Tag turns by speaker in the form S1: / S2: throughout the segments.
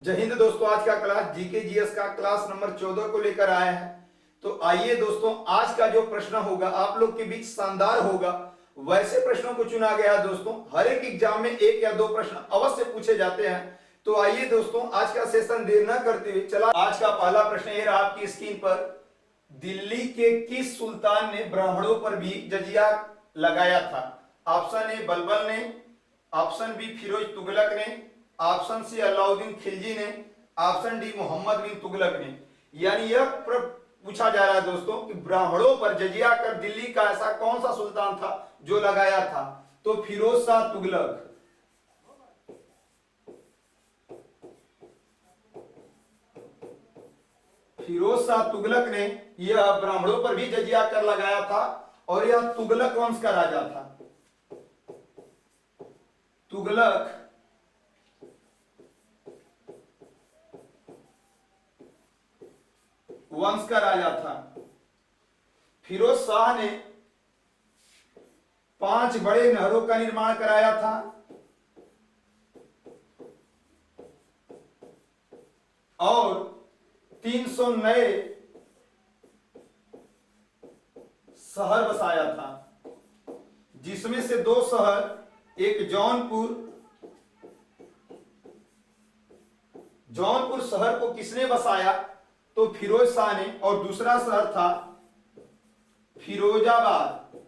S1: जय हिंद दोस्तों। आज का क्लास जीके जीएस का क्लास नंबर 14 को लेकर आए हैं। तो आइए दोस्तों, आज का जो प्रश्न होगा आप लोग के बीच शानदार होगा। वैसे प्रश्नों को चुना गया दोस्तों। हर एक एग्जाम में एक या दो प्रश्न अवश्य पूछे जाते हैं। तो आइए दोस्तों, आज का सेशन देर न करते हुए चला। आज का पहला प्रश्न ये रहा आपकी स्क्रीन पर। दिल्ली के किस सुल्तान ने ब्राह्मणों पर भी जजिया लगाया था? ऑप्शन ए बलबल ने, ऑप्शन बी फिरोज तुगलक ने, ऑप्शन सी अलाउद्दीन खिलजी ने, ऑप्शन डी मोहम्मद बिन तुगलक ने। यानी यह पूछा जा रहा है दोस्तों कि ब्राह्मणों पर जजिया कर दिल्ली का ऐसा कौन सा सुल्तान था जो लगाया था? तो फिरोज शाह तुगलक। फिरोज शाह तुगलक ने यह ब्राह्मणों पर भी जजिया कर लगाया था और यह तुगलक वंश का राजा था। तुगलक वंश का राजा था। फिरोज शाह ने 5 बड़े नहरों का निर्माण कराया था और 300 नए शहर बसाया था, जिसमें से 2 शहर, एक जौनपुर शहर को किसने बसाया? तो फिरोज शाह ने, और दूसरा शहर था फिरोजाबाद,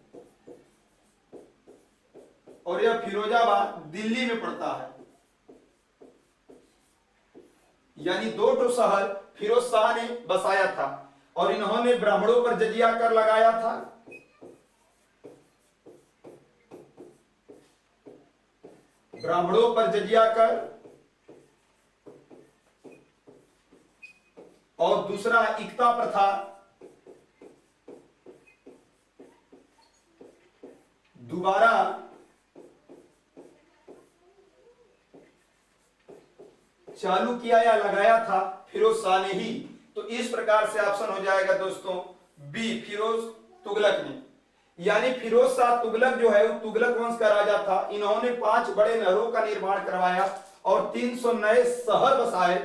S1: और यह फिरोजाबाद दिल्ली में पड़ता है। यानी 2 शहर फिरोज शाह ने बसाया था और इन्होंने ब्राह्मणों पर जजिया कर लगाया था। ब्राह्मणों पर जजिया कर, और दूसरा इक्ता प्रथा। दोबारा चालू किया या लगाया था फिरोज शाह ने ही। तो इस प्रकार से ऑप्शन हो जाएगा दोस्तों बी, फिरोज तुगलक ने। यानी फिरोज शाह तुगलक जो है वो तुगलक वंश का राजा था। इन्होंने 5 बड़े नहरों का निर्माण करवाया और 300 नए शहर बसाए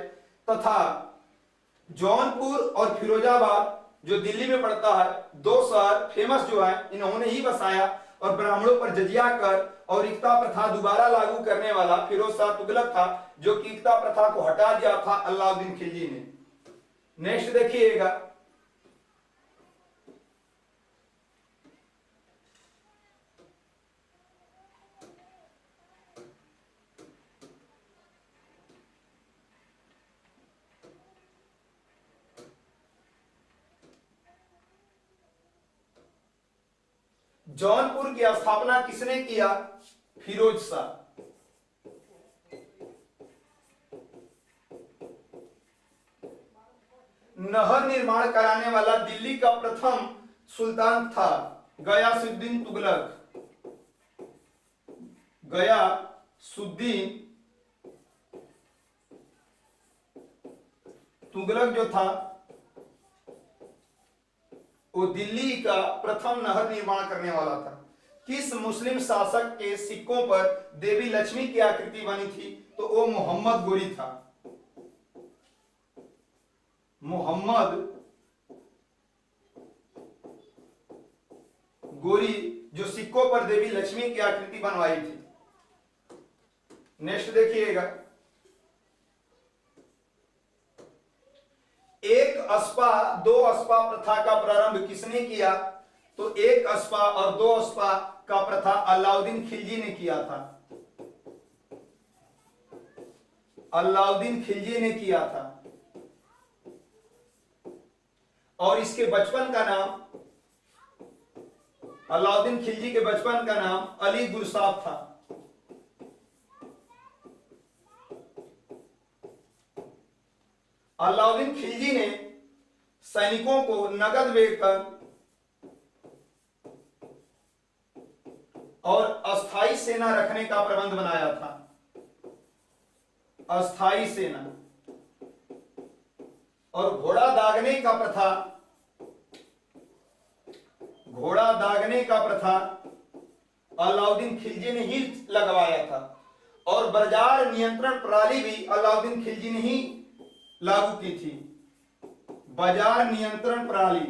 S1: तथा जौनपुर और फिरोजाबाद जो दिल्ली में पड़ता है, 2 शहर फेमस जो है इन्होंने ही बसाया। और ब्राह्मणों पर जजिया कर और इक्ता प्रथा दोबारा लागू करने वाला फिरोज शाह तुगलक था, जो कि इक्ता प्रथा को हटा दिया था अलाउद्दीन खिलजी ने। नेक्स्ट देखिएगा, जौनपुर की स्थापना किसने किया? फिरोज शाह। नहर निर्माण कराने वाला दिल्ली का प्रथम सुल्तान था गयासुद्दीन तुगलक। गयासुद्दीन तुगलक जो था वो दिल्ली का प्रथम नहर निर्माण करने वाला था। किस मुस्लिम शासक के सिक्कों पर देवी लक्ष्मी की आकृति बनी थी? तो वो मोहम्मद गोरी था। मोहम्मद गोरी जो सिक्कों पर देवी लक्ष्मी की आकृति बनवाई थी। नेक्स्ट देखिएगा, एक अस्पा 2 अस्पा प्रथा का प्रारंभ किसने किया? तो 1 अस्पा और 2 अस्पा का प्रथा अलाउद्दीन खिलजी ने किया था। अलाउद्दीन खिलजी ने किया था और इसके बचपन का नाम, अलाउद्दीन खिलजी के बचपन का नाम अली गुरसाब था। अलाउद्दीन खिलजी ने सैनिकों को नगद वेतन और अस्थाई सेना रखने का प्रबंध बनाया था। अस्थाई सेना और घोड़ा दागने का प्रथा अलाउद्दीन खिलजी ने ही लगवाया था। और बाजार नियंत्रण प्रणाली भी अलाउद्दीन खिलजी ने ही लागू की थी। बाजार नियंत्रण प्रणाली,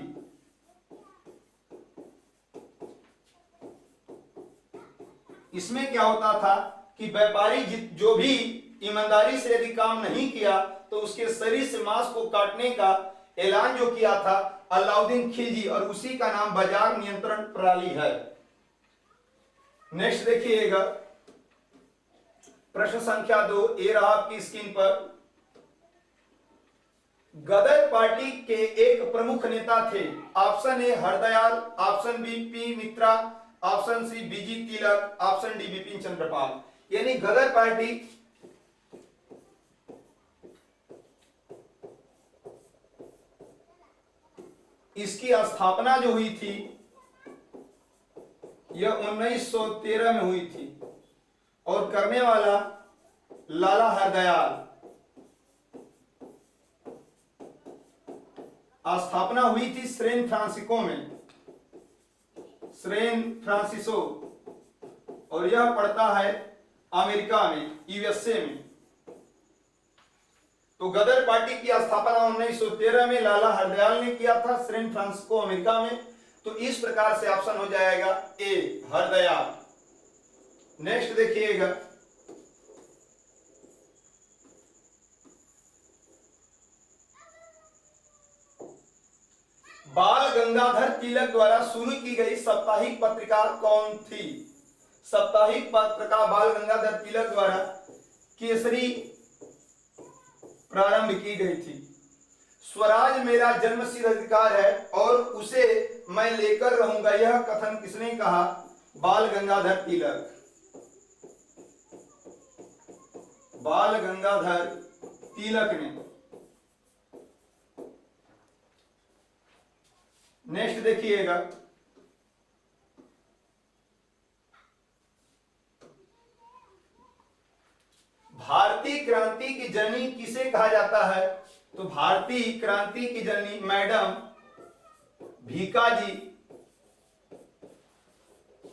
S1: इसमें क्या होता था कि व्यापारी जो भी ईमानदारी से यदि काम नहीं किया तो उसके शरीर से मांस को काटने का ऐलान जो किया था अलाउद्दीन खिलजी, और उसी का नाम बाजार नियंत्रण प्रणाली है। नेक्स्ट देखिएगा प्रश्न संख्या 2, ये रहा आपकी स्क्रीन पर। गदर पार्टी के एक प्रमुख नेता थे। Option A Hardayal, option B P Mitra, option C BG Tilak, option D Bipin Chandrapal. यानी गदर पार्टी इसकी स्थापना जो हुई थी यह 1913 में हुई थी और करने वाला लाला हरदयाल। स्थापना हुई थी सैन फ्रांसिस्को में, सैन फ्रांसिस्को, और यह पड़ता है अमेरिका में, यूएसए में। तो गदर पार्टी की स्थापना 1913 में लाला हरदयाल ने किया था सैन फ्रांसिस्को अमेरिका में। तो इस प्रकार से ऑप्शन हो जाएगा ए हरदयाल। नेक्स्ट देखिएगा बाल गंगाधर तिलक द्वारा शुरू की गई साप्ताहिक पत्रिका कौन थी? साप्ताहिक पत्रिका बाल गंगाधर तिलक द्वारा केसरी प्रारंभ की गई थी। स्वराज मेरा जन्मसिद्ध अधिकार है और उसे मैं लेकर रहूंगा, यह कथन किसने कहा? बाल गंगाधर तिलक। बाल गंगाधर तिलक ने। नेक्स्ट देखिएगा भारतीय क्रांति की जननी किसे कहा जाता है? तो भारतीय क्रांति की जननी मैडम भीकाजी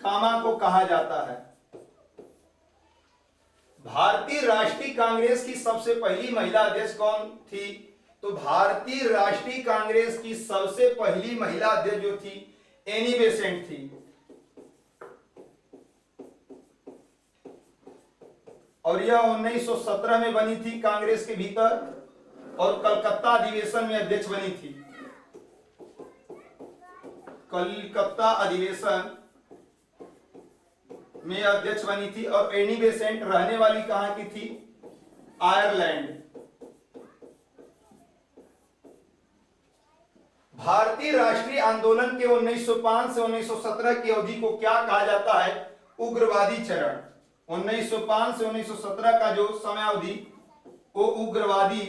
S1: कामा को कहा जाता है। भारतीय राष्ट्रीय कांग्रेस की सबसे पहली महिला अध्यक्ष कौन थी? तो भारतीय राष्ट्रीय कांग्रेस की सबसे पहली महिला अध्यक्ष जो थी एनी बेसेंट थी। और यह 1917 में बनी थी कांग्रेस के भीतर और कलकत्ता अधिवेशन में अध्यक्ष बनी थी। कलकत्ता अधिवेशन में अध्यक्ष बनी थी। और एनी बेसेंट रहने वाली कहां की थी? आयरलैंड। भारतीय राष्ट्रीय आंदोलन के 1905 से 1917 की अवधि को क्या कहा जाता है? उग्रवादी चरण। 1905 से 1917 का जो समय अवधि वो उग्रवादी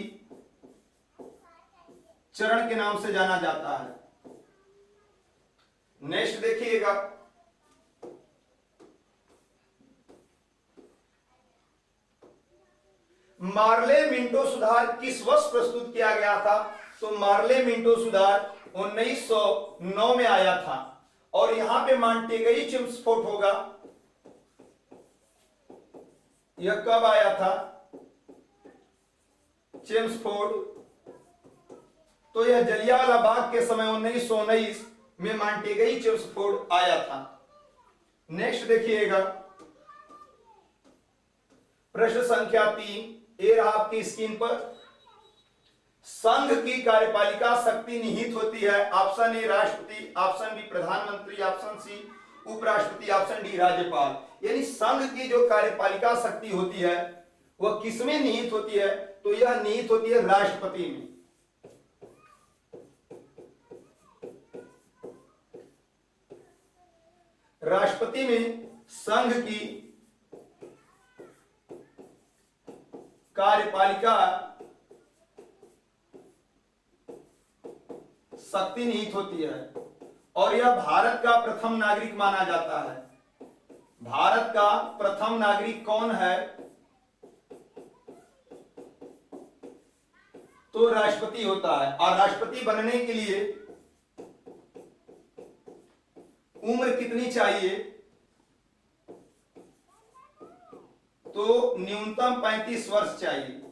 S1: चरण के नाम से जाना जाता है। नेक्स्ट देखिएगा मार्ले मिंटो सुधार किस वर्ष प्रस्तुत किया गया था? तो मार्ले मिंटो सुधार 1909 में आया था। और यहां पे मॉन्टेगई चिम्सफोर्ड होगा। यह कब आया था? चेम्सफोर्ड। तो यह जलियांवाला बाग के समय 1919 में मॉन्टेगई चेम्सफोर्ड आया था। नेक्स्ट देखिएगा प्रश्न संख्या 3, ये रहा आपकी स्क्रीन पर। संघ की कार्यपालिका शक्ति निहित होती है। ऑप्शन ए राष्ट्रपति, ऑप्शन बी प्रधानमंत्री, ऑप्शन सी उपराष्ट्रपति, ऑप्शन डी राज्यपाल। यानी संघ की जो कार्यपालिका शक्ति होती है वह किसमें निहित होती है? तो यह निहित होती है राष्ट्रपति में। राष्ट्रपति में संघ की कार्यपालिका शक्ति निहित होती है। और यह भारत का प्रथम नागरिक माना जाता है। भारत का प्रथम नागरिक कौन है? तो राष्ट्रपति होता है। और राष्ट्रपति बनने के लिए उम्र कितनी चाहिए? तो न्यूनतम 35 वर्ष चाहिए।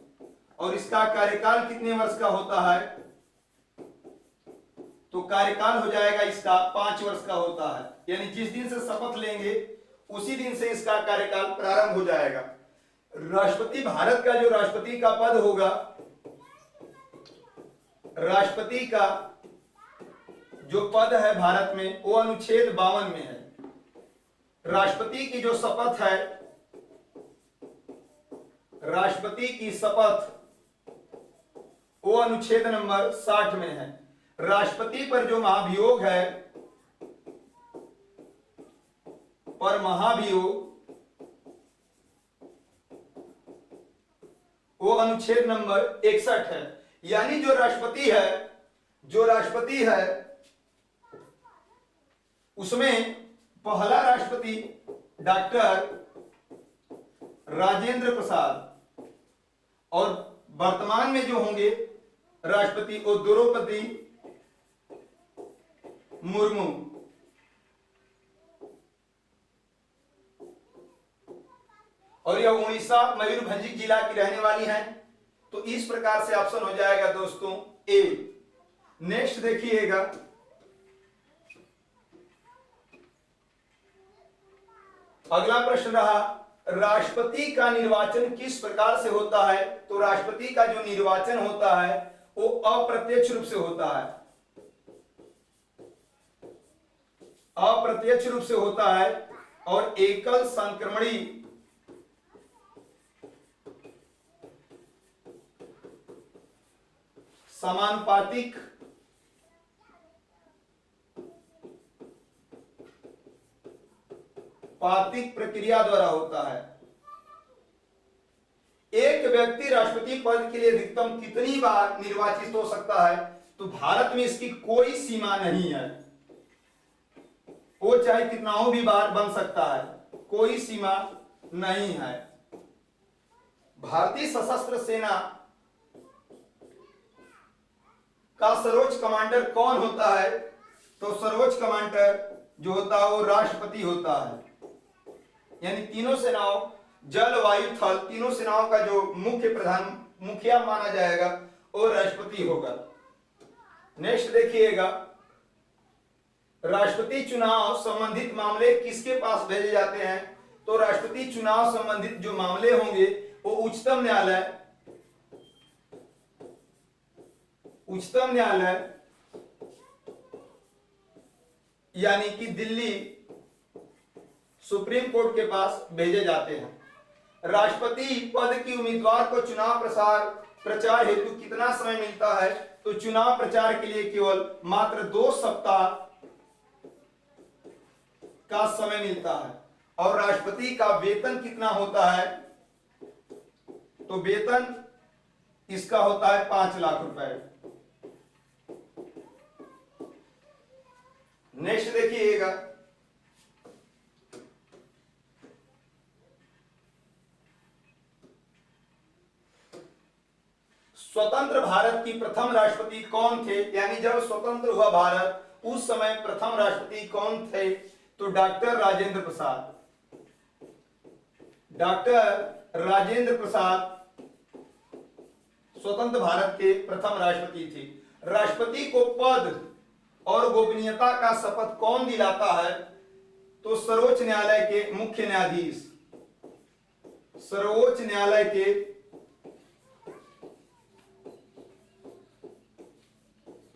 S1: और इसका कार्यकाल कितने वर्ष का होता है? तो कार्यकाल हो जाएगा इसका 5 वर्ष का होता है, यानी जिस दिन से शपथ लेंगे उसी दिन से इसका कार्यकाल प्रारंभ हो जाएगा। राष्ट्रपति, भारत का जो राष्ट्रपति का पद होगा, राष्ट्रपति का जो पद है भारत में वो अनुच्छेद 52 में है। राष्ट्रपति की जो शपथ है, राष्ट्रपति की शपथ वो अनुच्छेद नंबर 60 में है। राष्ट्रपति पर जो महाभियोग है, पर महाभियोग, वो अनुच्छेद नंबर 61 है। यानी जो राष्ट्रपति है उसमें पहला राष्ट्रपति डॉक्टर राजेंद्र प्रसाद और वर्तमान में जो होंगे राष्ट्रपति वो द्रौपदी मुर्मू। और यह उड़ीसा मयूरभंज जिला की रहने वाली हैं। तो इस प्रकार से ऑप्शन हो जाएगा दोस्तों ए। नेक्स्ट देखिएगा, अगला प्रश्न रहा, राष्ट्रपति का निर्वाचन किस प्रकार से होता है? तो राष्ट्रपति का जो निर्वाचन होता है वो अप्रत्यक्ष रूप से होता है, अप्रत्यक्ष रूप से होता है और एकल संक्रमणी समानुपातिक पातिक प्रक्रिया द्वारा होता है। एक व्यक्ति राष्ट्रपति पद के लिए अधिकतम कितनी बार निर्वाचित हो सकता है? तो भारत में इसकी कोई सीमा नहीं है, वो चाहे कितना भी बार बन सकता है, कोई सीमा नहीं है। भारतीय सशस्त्र सेना का सर्वोच्च कमांडर कौन होता है? तो सर्वोच्च कमांडर जो होता है वो राष्ट्रपति होता है। यानी तीनों सेनाओं, जल वायु थल, तीनों सेनाओं का जो मुखिया माना जाएगा वो राष्ट्रपति होगा। नेक्स्ट देखिएगा, राष्ट्रपति चुनाव संबंधित मामले किसके पास भेजे जाते हैं? तो राष्ट्रपति चुनाव संबंधित जो मामले होंगे वो उच्चतम न्यायालय यानी कि दिल्ली सुप्रीम कोर्ट के पास भेजे जाते हैं। राष्ट्रपति पद की उम्मीदवार को चुनाव प्रचार हेतु कितना समय मिलता है? तो चुनाव प्रचार के लिए केवल मात्र 2 सप्ताह का समय मिलता है। और राष्ट्रपति का वेतन कितना होता है? तो वेतन इसका होता है 5 लाख रुपए। नेक्स्ट देखिएगा, स्वतंत्र भारत की प्रथम राष्ट्रपति कौन थे? यानी जब स्वतंत्र हुआ भारत उस समय प्रथम राष्ट्रपति कौन थे? तो डॉक्टर राजेंद्र प्रसाद। डॉक्टर राजेंद्र प्रसाद स्वतंत्र भारत के प्रथम राष्ट्रपति थे। राष्ट्रपति को पद और गोपनीयता का शपथ कौन दिलाता है? तो सर्वोच्च न्यायालय के मुख्य न्यायाधीश। सर्वोच्च न्यायालय के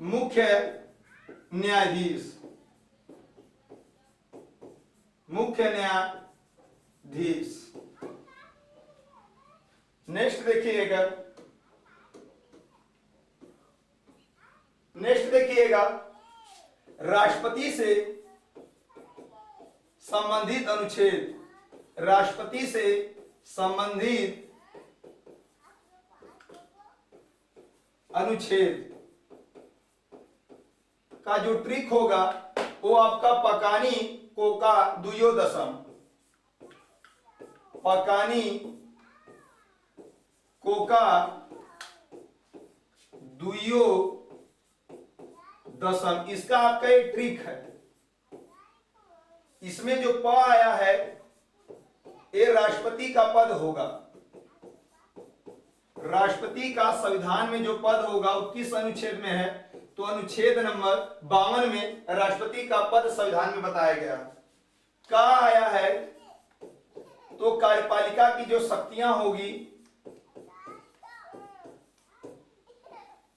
S1: मुख्य न्यायाधीश। नेक्स्ट देखिएगा, राष्ट्रपति से संबंधित अनुच्छेद, राष्ट्रपति से संबंधित अनुच्छेद का जो ट्रिक होगा वो आपका पकानी कोका दुयोदशम, पकानी कोका दुयोदशम, इसका आपका एक ट्रिक है। इसमें जो प आया है ये राष्ट्रपति का पद होगा, राष्ट्रपति का संविधान में जो पद होगा वो किस अनुच्छेद में है? तो अनुच्छेद नंबर 52 में राष्ट्रपति का पद संविधान में बताया गया। कहा आया है? तो कार्यपालिका की जो शक्तियां होगी,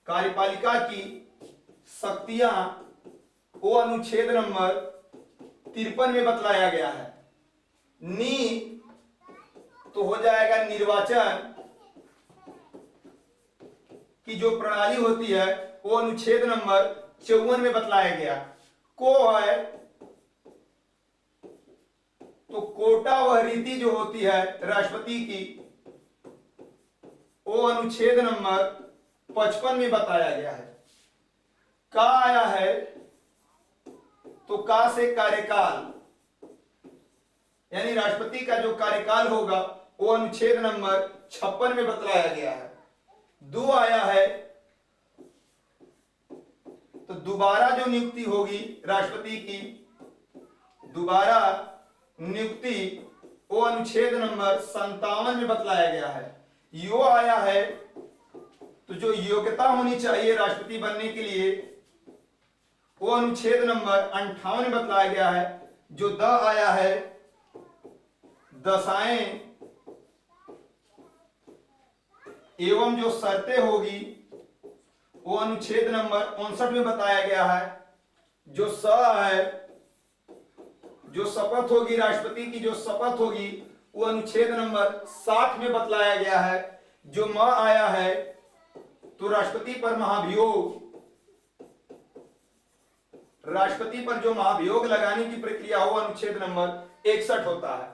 S1: कार्यपालिका की शक्तियां वो अनुच्छेद नंबर 53 में बतलाया गया है। तो हो जाएगा निर्वाचन की जो प्रणाली होती है वो अनुच्छेद नंबर 54 में बतलाया गया। को है तो कोटा व रीति जो होती है राष्ट्रपति की वो अनुच्छेद नंबर 55 में बताया गया है। का आया है? तो का से कार्यकाल, यानी राष्ट्रपति का जो कार्यकाल होगा वो अनुच्छेद नंबर 56 में बतलाया गया है। दो आया है तो दोबारा जो नियुक्ति होगी राष्ट्रपति की, दोबारा नियुक्ति वो अनुच्छेद नंबर 57 में बतलाया गया है। यो आया है तो जो योग्यता होनी चाहिए राष्ट्रपति बनने के लिए वो अनुच्छेद नंबर 58 में बतलाया गया है। जो द आया है, दशाएं एवं जो शर्तें होगी वो अनुच्छेद नंबर 59 में बताया गया है। जो स है, जो शपथ होगी राष्ट्रपति की, जो शपथ होगी वो अनुच्छेद नंबर 60 में बतलाया गया है। जो म आया है तो राष्ट्रपति पर महाभियोग, राष्ट्रपति पर जो महाभियोग लगाने की प्रक्रिया हो अनुच्छेद नंबर 61 होता है।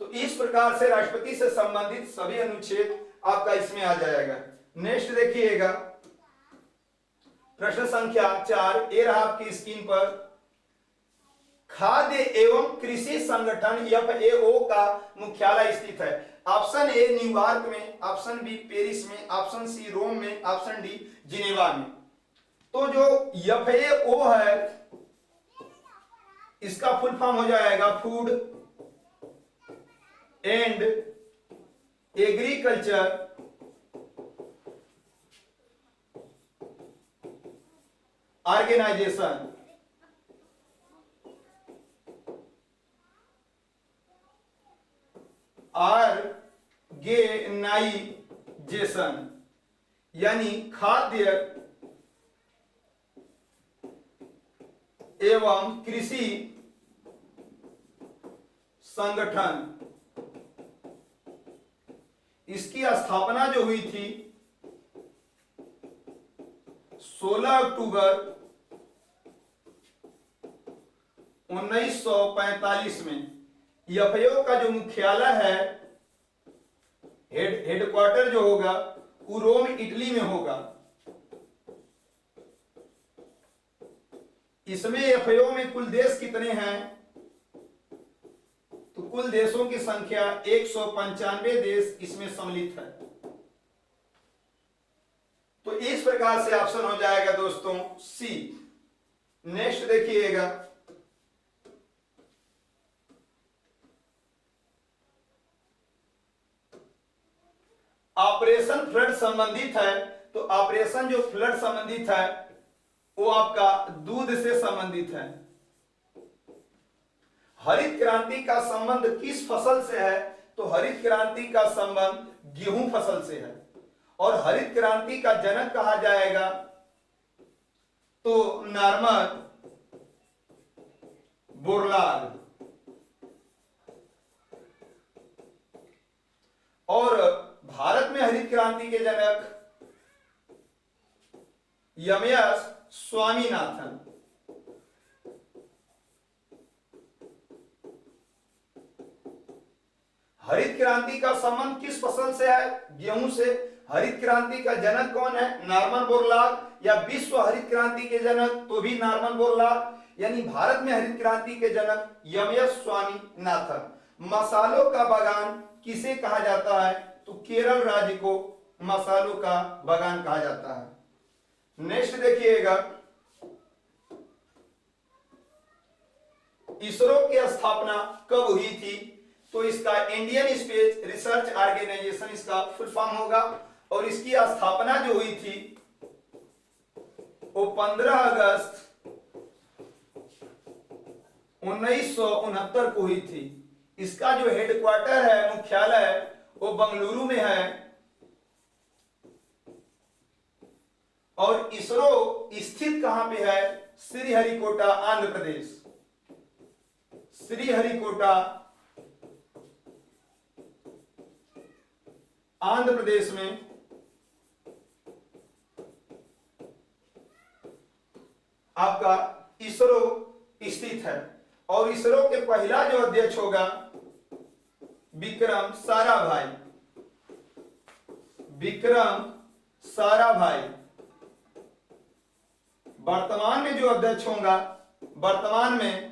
S1: तो इस प्रकार से राष्ट्रपति से संबंधित सभी अनुच्छेद आपका इसमें आ जाएगा। नेक्स्ट देखिएगा प्रश्न संख्या 4, ये रहा आपकी स्क्रीन पर। खाद्य एवं कृषि संगठन FAO का मुख्यालय स्थित है। ऑप्शन ए न्यूयॉर्क में, ऑप्शन बी पेरिस में, ऑप्शन सी रोम में, ऑप्शन डी जिनेवा में। तो जो FAO है इसका फुल फॉर्म हो जाएगा food and agriculture organisation. Organisation यानी खाद्य एवं कृषि संगठन। इसकी स्थापना जो हुई थी 16 अक्टूबर 1945 में। FAO का जो मुख्यालय है, हेडक्वार्टर जो होगा वो रोम इटली में होगा। इसमें FAO में कुल देश कितने हैं? तो कुल देशों की संख्या 195 देश इसमें सम्मिलित है। तो इस प्रकार से ऑप्शन हो जाएगा दोस्तों सी। नेक्स्ट देखिएगा ऑपरेशन फ्लड संबंधित है। तो ऑपरेशन जो फ्लड संबंधित है वो आपका दूध से संबंधित है। हरित क्रांति का संबंध किस फसल से है? तो हरित क्रांति का संबंध गेहूं फसल से है। और हरित क्रांति का जनक कहा जाएगा तो नॉर्मन बोरलाग। और भारत में हरित क्रांति के जनक एम.एस. स्वामीनाथन। हरित क्रांति का संबंध किस फसल से है? गेहूं से। हरित क्रांति का जनक कौन है? Norman Borlaug. या विश्व हरित क्रांति के जनक तो भी नॉर्मन बोरलाग। यानी भारत में हरित क्रांति के जनक एम.एस. स्वामीनाथन। मसालों का बागान किसे कहा जाता है? तो केरल राज्य को मसालों का बागान कहा जाता है। नेक्स्ट देखिएगा इसरो की स्थापना कब हुई थी? तो इसका इंडियन स्पेस रिसर्च ऑर्गेनाइजेशन इसका फुल फॉर्म होगा। और इसकी स्थापना जो हुई थी वो 15 अगस्त 1969 को हुई थी। इसका जो हेडक्वार्टर है, मुख्यालय, वो बंगलुरु में है। और इसरो स्थित कहां पे है? श्रीहरिकोटा, आंध्र प्रदेश। श्रीहरिकोटा, आंध्र प्रदेश में आपका इसरो स्थित है। और इसरो के पहला जो अध्यक्ष होगा विक्रम साराभाई। विक्रम साराभाई। वर्तमान में जो अध्यक्ष होगा, वर्तमान में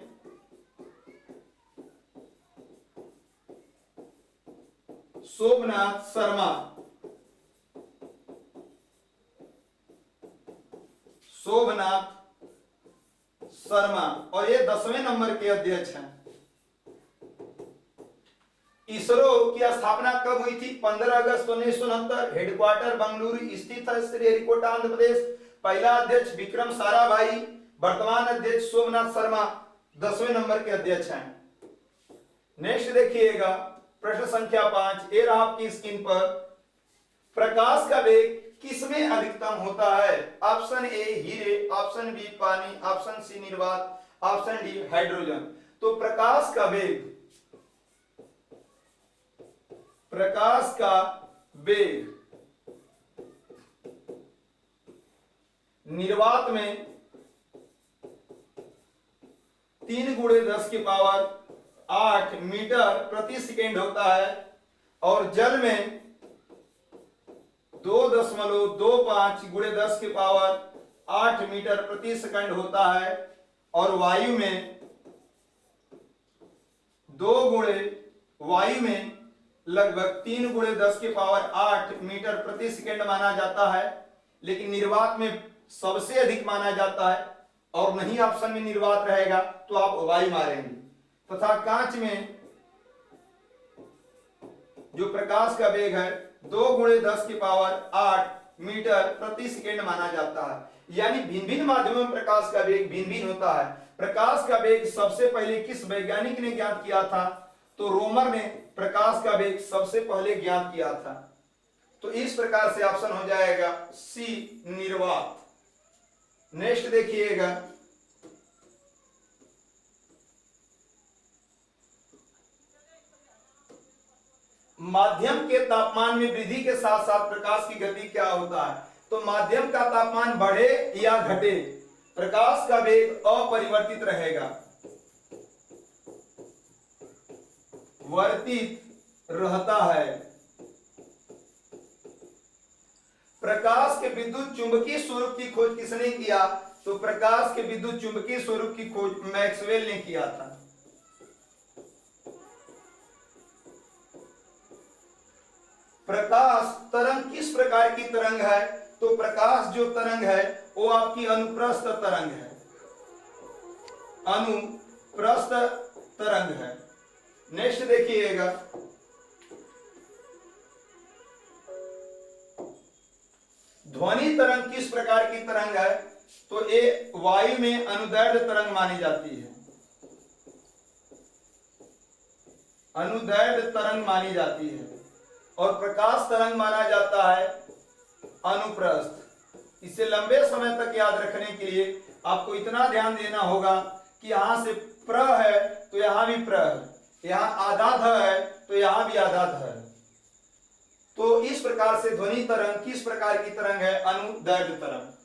S1: सोमनाथ शर्मा। सोमनाथ शर्मा, और ये 10वें नंबर के अध्यक्ष हैं। इसरो की स्थापना कब हुई थी? 15 अगस्त 1969। हेडक्वार्टर बंगलुरु स्थित है, श्रीहरिकोटा, आंध्र प्रदेश। पहला अध्यक्ष विक्रम साराभाई, वर्तमान अध्यक्ष सोमनाथ शर्मा 10वें नंबर के अध्यक्ष हैं। नेक्स्ट देखिएगा प्रश्न संख्या 5, ये रहा आपकी स्क्रीन पर। प्रकाश का वेग किसमें अधिकतम होता है? ऑप्शन ए हीरे, ऑप्शन बी पानी, ऑप्शन सी निर्वात, ऑप्शन डी हाइड्रोजन। तो प्रकाश का वेग, प्रकाश का वेग निर्वात में 3 × 10⁸ मीटर प्रति सेकेंड होता है, और जल में 2.25 × 10⁸ मीटर प्रति सेकंड होता है, और वायु में वायु में लगभग 3 × 10⁸ मीटर प्रति सेकंड माना जाता है। लेकिन निर्वात में सबसे अधिक माना जाता है, और नहीं ऑप्शन में निर्वात रहेगा तो आप वायु मारेंगे। तथा कांच में जो प्रकाश का वेग है 2 × 10⁸ मीटर प्रति सेकेंड माना जाता है। यानी भिन्न भिन्न माध्यमों में प्रकाश का वेग भिन्न भिन्न होता है। प्रकाश का वेग सबसे पहले किस वैज्ञानिक ने ज्ञात किया था? तो रोमर ने प्रकाश का वेग सबसे पहले ज्ञात किया था। तो इस प्रकार से ऑप्शन हो जाएगा सी निर्वात। नेक्स्ट देखिएगा, माध्यम के तापमान में वृद्धि के साथ साथ प्रकाश की गति क्या होता है? तो माध्यम का तापमान बढ़े या घटे, प्रकाश का वेग अपरिवर्तित रहेगा, वर्तित रहता है। प्रकाश के विद्युत चुंबकीय स्वरूप की खोज किसने किया? तो प्रकाश के विद्युत चुंबकीय स्वरूप की खोज मैक्सवेल ने किया था। प्रकाश तरंग किस प्रकार की तरंग है? तो प्रकाश जो तरंग है वो आपकी अनुप्रस्थ तरंग है, अनुप्रस्थ तरंग है। नेक्स्ट देखिएगा, ध्वनि तरंग किस प्रकार की तरंग है? तो ये वायु में अनुदैर्ध्य तरंग मानी जाती है, अनुदैर्ध्य तरंग मानी जाती है। और प्रकाश तरंग माना जाता है अनुप्रस्थ। इसे लंबे समय तक याद रखने के लिए आपको इतना ध्यान देना होगा कि यहां से प्र है तो यहां भी प्र है, यहां आधा ध है तो यहां भी आधा ध है। तो इस प्रकार से ध्वनि तरंग किस प्रकार की तरंग है? अनुदैर्ध्य तरंग।